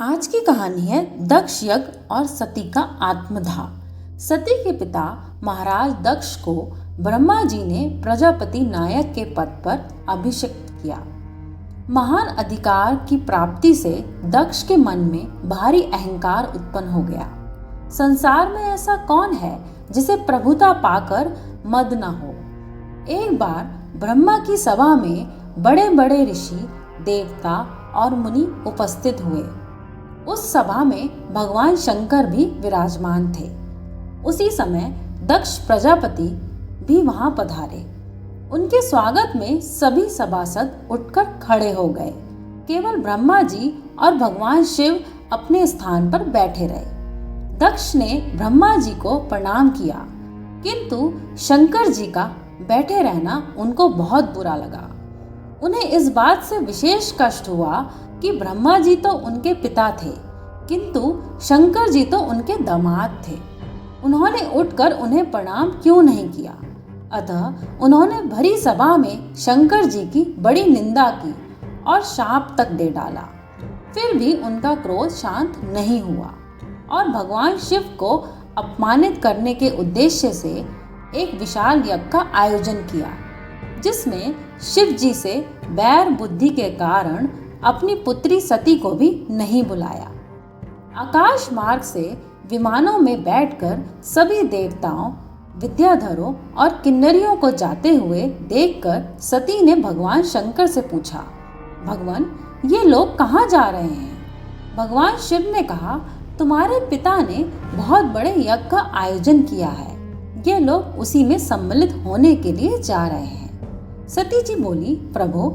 आज की कहानी है दक्ष यज्ञ और सती का आत्मदाह। सती के पिता महाराज दक्ष को ब्रह्मा जी ने प्रजापति नायक के पद पर अभिषिक्त किया। महान अधिकार की प्राप्ति से दक्ष के मन में भारी अहंकार उत्पन्न हो गया। संसार में ऐसा कौन है जिसे प्रभुता पाकर मद न हो। एक बार ब्रह्मा की सभा में बड़े बड़े ऋषि, देवता और मुनि उपस्थित हुए। उस सभा में भगवान शंकर भी विराजमान थे। उसी समय दक्ष प्रजापति भी वहां पधारे। उनके स्वागत में सभी सभासद उठकर खड़े हो गए। केवल ब्रह्मा जी और भगवान शिव अपने स्थान पर बैठे रहे। दक्ष ने ब्रह्मा जी को प्रणाम किया, किंतु शंकर जी का बैठे रहना उनको बहुत बुरा लगा। उन्हें इस बात से विशेष कष्ट हुआ कि ब्रह्मा जी तो उनके पिता थे, किंतु शंकर जी तो उनके दामाद थे। उन्होंने उठकर उन्हें प्रणाम क्यों नहीं किया। अतः उन्होंने भरी सभा में शंकर जी की बड़ी निंदा की और शाप तक दे डाला। फिर भी उनका क्रोध शांत नहीं हुआ और भगवान शिव को अपमानित करने के उद्देश्य से एक विशाल यज्ञ का आयोजन किया, जिसमें शिव जी से बैर बुद्धि के कारण अपनी पुत्री सती को भी नहीं बुलाया। आकाश मार्ग से विमानों में बैठकर सभी देवताओं, विद्याधरों और किन्नरियों को जाते हुए देखकर सती ने भगवान शंकर से पूछा, भगवान, ये लोग कहाँ जा रहे हैं। भगवान शिव ने कहा, तुम्हारे पिता ने बहुत बड़े यज्ञ का आयोजन किया है। ये लोग उसी में सम्मिलित होने के लिए जा रहे हैं। सती जी बोली, प्रभु,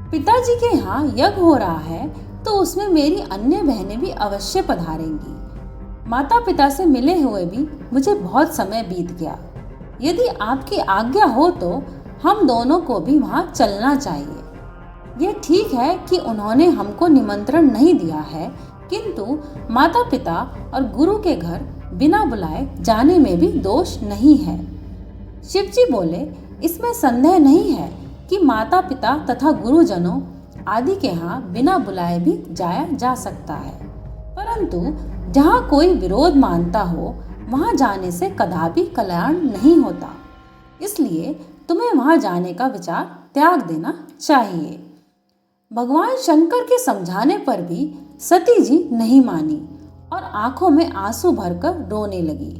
पिताजी के यहाँ यज्ञ हो रहा है तो उसमें मेरी अन्य बहनें भी अवश्य पधारेंगी। माता पिता से मिले हुए भी मुझे बहुत समय बीत गया। यदि आपकी आज्ञा हो तो हम दोनों को भी वहाँ चलना चाहिए। यह ठीक है कि उन्होंने हमको निमंत्रण नहीं दिया है, किंतु माता पिता और गुरु के घर बिना बुलाए जाने में भी दोष नहीं है। शिव जी बोले, इसमें संदेह नहीं है कि माता पिता तथा गुरुजनों आदि के यहाँ बिना बुलाए भी जाया जा सकता है, परंतु जहाँ कोई विरोध मानता हो वहाँ जाने से कदापि कल्याण नहीं होता। इसलिए तुम्हें वहाँ जाने का विचार त्याग देना चाहिए। भगवान शंकर के समझाने पर भी सती जी नहीं मानी और आंखों में आंसू भरकर रोने लगी।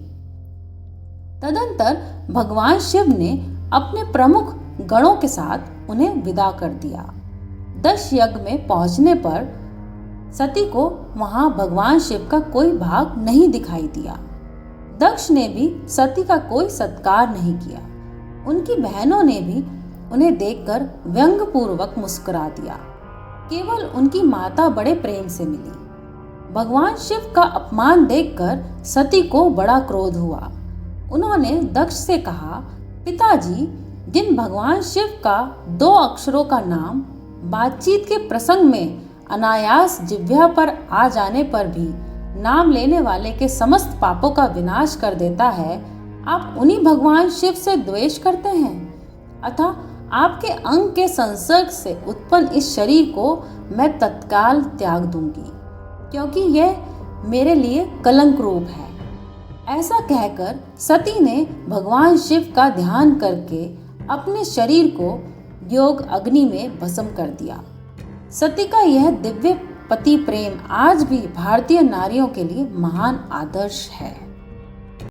तदंतर भगवान शिव ने अपने प्रमुख गणों के साथ उन्हें विदा कर दिया। दक्ष यज्ञ में पहुंचने पर सती को वहां भगवान शिव का कोई भाग नहीं दिखाई दिया। दक्ष ने भी सती का कोई सत्कार नहीं किया। उनकी बहनों ने भी उन्हें देखकर व्यंग पूर्वक मुस्कुरा दिया। केवल उनकी माता बड़े प्रेम से मिली। भगवान शिव का अपमान देखकर सती को बड़ा क्रोध हुआ। उन्होंने दक्ष से कहा, पिताजी, जिन भगवान शिव का 2 अक्षरों का नाम बातचीत के प्रसंग में अनायास जिह्वा पर आ जाने पर भी नाम लेने वाले के समस्त पापों का विनाश कर देता है, आप उन्हीं भगवान शिव से द्वेष करते हैं। अतः आपके अंग के संसर्ग से उत्पन्न इस शरीर को मैं तत्काल त्याग दूंगी, क्योंकि यह मेरे लिए कलंक रूप है। ऐसा कहकर सती ने भगवान शिव का ध्यान करके अपने शरीर को योग अग्नि में भस्म कर दिया। सती का यह दिव्य पति प्रेम आज भी भारतीय नारियों के लिए महान आदर्श है।